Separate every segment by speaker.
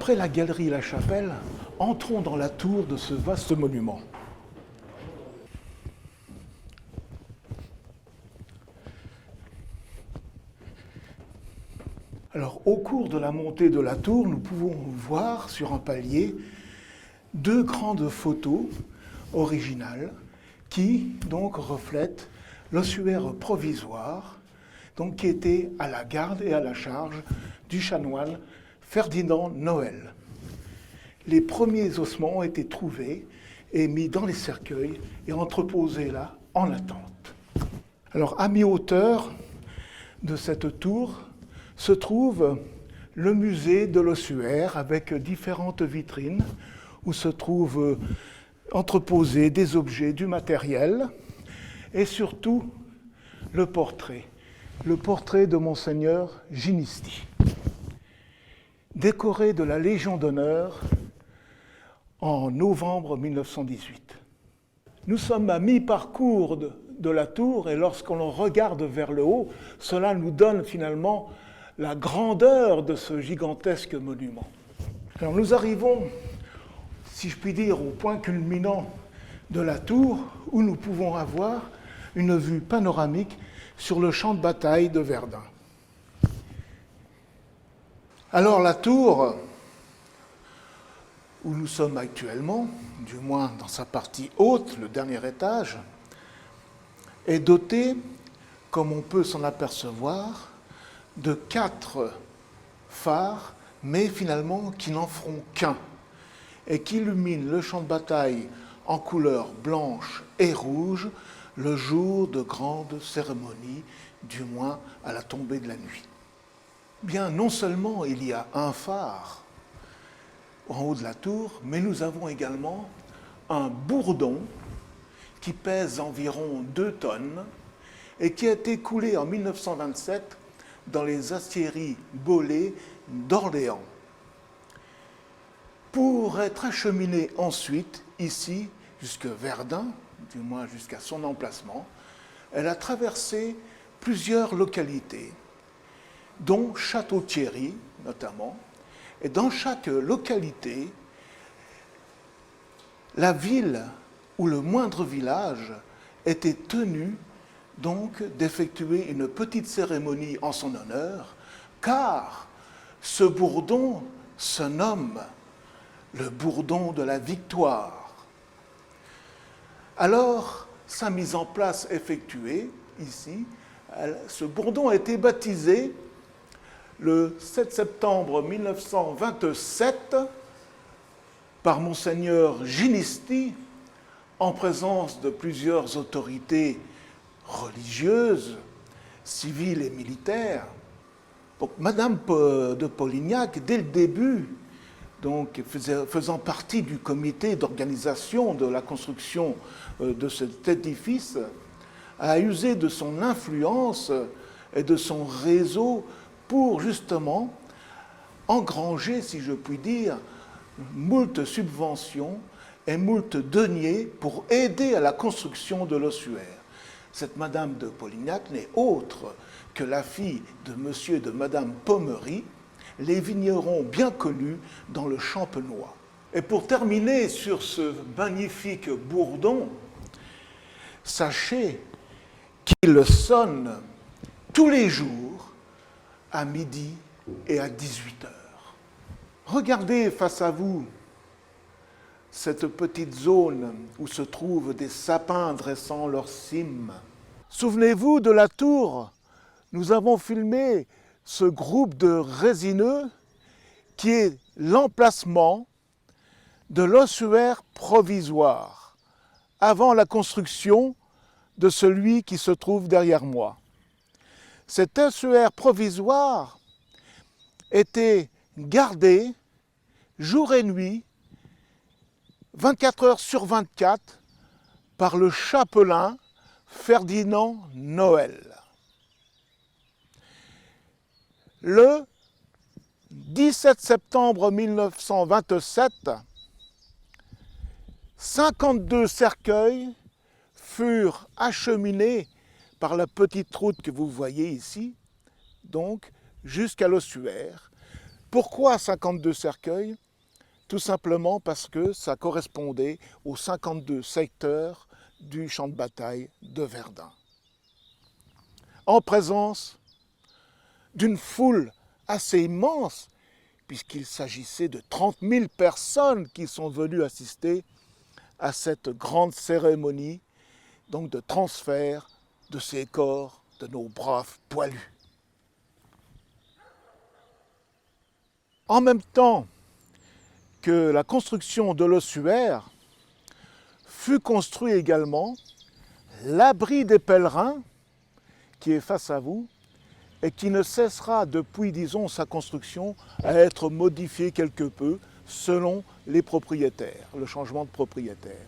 Speaker 1: Après la galerie et la chapelle, entrons dans la tour de ce vaste monument. Alors, au cours de la montée de la tour, nous pouvons voir sur un palier deux grandes photos originales qui donc reflètent l'ossuaire provisoire donc, qui était à la garde et à la charge du chanoine Ferdinand Noël. Les premiers ossements ont été trouvés et mis dans les cercueils et entreposés là en attente. Alors, à mi-hauteur de cette tour se trouve le musée de l'ossuaire avec différentes vitrines où se trouvent entreposés des objets, du matériel et surtout le portrait de Monseigneur Ginisti, décoré de la Légion d'honneur en novembre 1918. Nous sommes à mi-parcours de la tour et lorsqu'on regarde vers le haut, cela nous donne finalement la grandeur de ce gigantesque monument. Alors nous arrivons, si je puis dire, au point culminant de la tour où nous pouvons avoir une vue panoramique sur le champ de bataille de Verdun. Alors la tour où nous sommes actuellement, du moins dans sa partie haute, le dernier étage, est dotée, comme on peut s'en apercevoir, de 4 phares, mais finalement qui n'en feront qu'un, et qui illuminent le champ de bataille en couleur blanche et rouge le jour de grandes cérémonies, du moins à la tombée de la nuit. Bien, non seulement il y a un phare en haut de la tour, mais nous avons également un bourdon qui pèse environ 2 tonnes et qui a été coulé en 1927 dans les aciéries Bollée d'Orléans, pour être acheminé ensuite ici jusqu'à Verdun, du moins jusqu'à son emplacement. Elle a traversé plusieurs localités, dont Château-Thierry notamment, et dans chaque localité, la ville ou le moindre village était tenu donc d'effectuer une petite cérémonie en son honneur, car ce bourdon se nomme le bourdon de la victoire. Alors, sa mise en place effectuée ici, ce bourdon a été baptisé le 7 septembre 1927 par Monseigneur Ginisti, en présence de plusieurs autorités religieuses, civiles et militaires. Donc, Madame de Polignac, dès le début, donc, faisant partie du comité d'organisation de la construction de cet édifice, a usé de son influence et de son réseau pour justement engranger, si je puis dire, moult subventions et moult deniers pour aider à la construction de l'ossuaire. Cette Madame de Polignac n'est autre que la fille de Monsieur et de Madame Pommery, les vignerons bien connus dans le Champenois. Et pour terminer sur ce magnifique bourdon, sachez qu'il sonne tous les jours à midi et à 18 heures. Regardez face à vous cette petite zone où se trouvent des sapins dressant leurs cimes. Souvenez-vous de la tour, nous avons filmé ce groupe de résineux qui est l'emplacement de l'ossuaire provisoire avant la construction de celui qui se trouve derrière moi. Cet ossuaire provisoire était gardé jour et nuit, 24 heures sur 24, par le chapelain Ferdinand Noël. Le 17 septembre 1927, 52 cercueils furent acheminés par la petite route que vous voyez ici, donc jusqu'à l'ossuaire, Pourquoi 52 cercueils? Tout simplement parce que ça correspondait aux 52 secteurs du champ de bataille de Verdun. En présence d'une foule assez immense, puisqu'il s'agissait de 30 000 personnes qui sont venues assister à cette grande cérémonie donc de transfert de ces corps de nos braves poilus. En même temps que la construction de l'ossuaire, fut construit également l'abri des pèlerins, qui est face à vous, et qui ne cessera depuis, disons, sa construction, à être modifié quelque peu selon les propriétaires, le changement de propriétaire.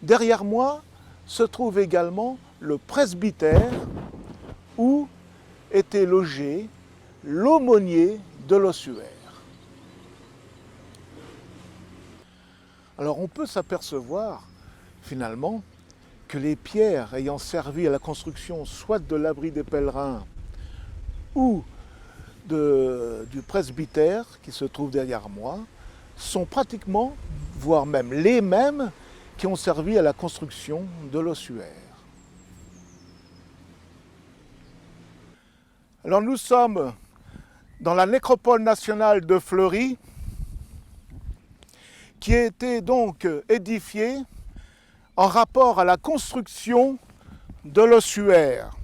Speaker 1: Derrière moi se trouve également le presbytère où était logé l'aumônier de l'ossuaire. Alors on peut s'apercevoir finalement que les pierres ayant servi à la construction soit de l'abri des pèlerins ou du presbytère qui se trouve derrière moi sont pratiquement, voire même les mêmes qui ont servi à la construction de l'ossuaire. Alors nous sommes dans la nécropole nationale de Fleury, qui a été donc édifiée en rapport à la construction de l'ossuaire.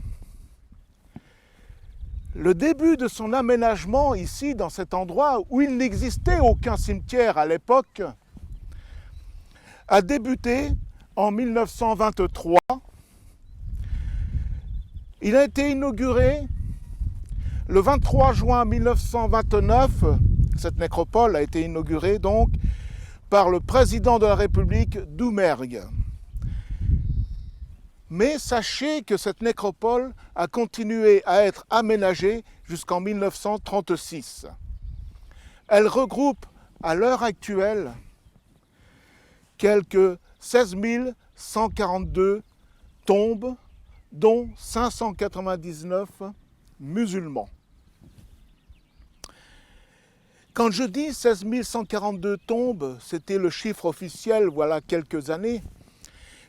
Speaker 1: Le début de son aménagement ici, dans cet endroit où il n'existait aucun cimetière à l'époque, a débuté en 1923. Il a été inauguré le 23 juin 1929. Cette nécropole a été inaugurée donc par le président de la République, Doumergue. Mais sachez que cette nécropole a continué à être aménagée jusqu'en 1936. Elle regroupe à l'heure actuelle quelques 16 142 tombes, dont 599 musulmans. Quand je dis 16 142 tombes, c'était le chiffre officiel voilà quelques années.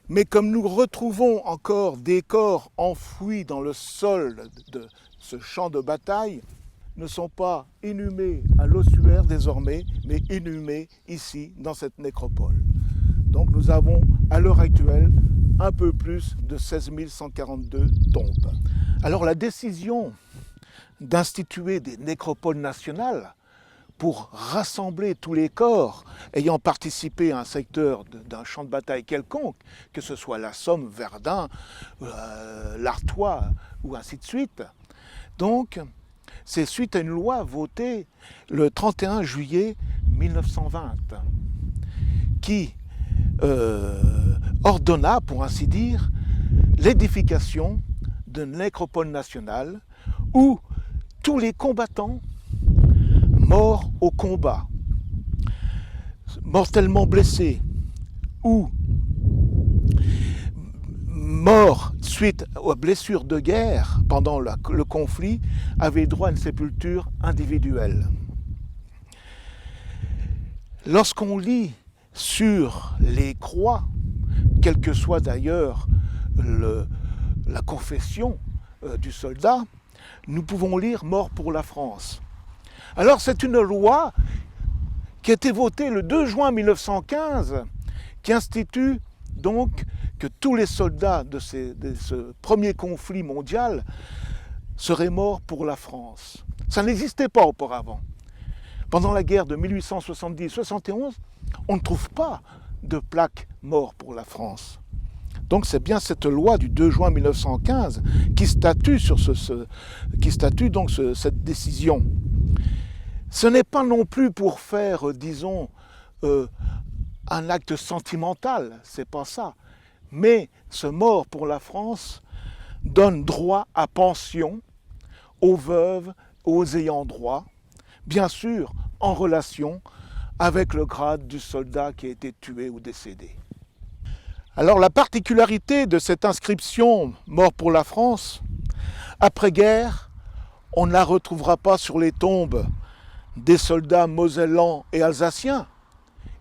Speaker 1: Mais comme nous retrouvons encore des corps enfouis dans le sol de ce champ de bataille, ne sont pas inhumés à l'ossuaire désormais, mais inhumés ici, dans cette nécropole. Donc nous avons à l'heure actuelle un peu plus de 16 142 tombes. Alors la décision d'instituer des nécropoles nationales pour rassembler tous les corps ayant participé à un secteur d'un champ de bataille quelconque, que ce soit la Somme, Verdun, l'Artois ou ainsi de suite. Donc, c'est suite à une loi votée le 31 juillet 1920 qui ordonna, pour ainsi dire, l'édification d'une nécropole nationale où tous les combattants morts au combat, mortellement blessés ou morts suite aux blessures de guerre pendant le conflit avaient droit à une sépulture individuelle. Lorsqu'on lit sur les croix, quelle que soit d'ailleurs la confession du soldat, nous pouvons lire « Mort pour la France ». Alors c'est une loi qui a été votée le 2 juin 1915 qui institue donc que tous les soldats de ce premier conflit mondial seraient morts pour la France. Ça n'existait pas auparavant. Pendant la guerre de 1870-71, on ne trouve pas de plaque « Mort pour la France ». Donc c'est bien cette loi du 2 juin 1915 qui statue sur cette décision. Ce n'est pas non plus pour faire, disons, un acte sentimental, c'est pas ça. Mais ce mort pour la France donne droit à pension aux veuves, aux ayants droit, bien sûr en relation avec le grade du soldat qui a été tué ou décédé. Alors la particularité de cette inscription « Mort pour la France », après-guerre, on ne la retrouvera pas sur les tombes des soldats mosellans et alsaciens.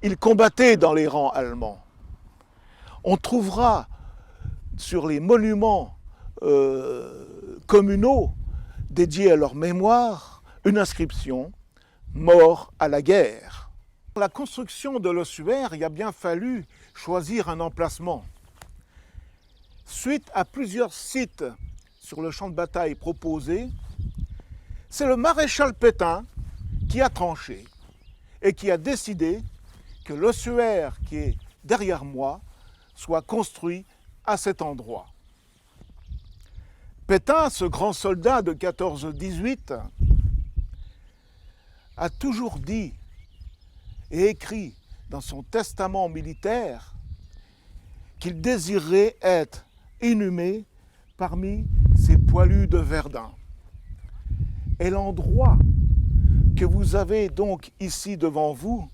Speaker 1: Ils combattaient dans les rangs allemands. On trouvera sur les monuments communaux dédiés à leur mémoire une inscription « Mort à la guerre ». Pour la construction de l'ossuaire, il a bien fallu choisir un emplacement. Suite à plusieurs sites sur le champ de bataille proposés, c'est le maréchal Pétain qui a tranché et qui a décidé que l'ossuaire qui est derrière moi soit construit à cet endroit. Pétain, ce grand soldat de 14-18, a toujours dit et écrit dans son testament militaire qu'il désirait être inhumé parmi ces poilus de Verdun. Et l'endroit que vous avez donc ici devant vous,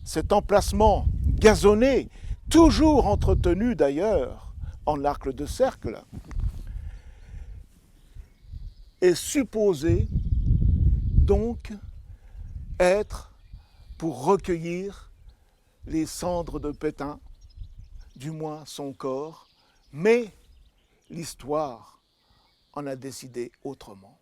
Speaker 1: cet emplacement gazonné, toujours entretenu d'ailleurs en arc de cercle, est supposé donc être pour recueillir les cendres de Pétain, du moins son corps, mais l'histoire en a décidé autrement.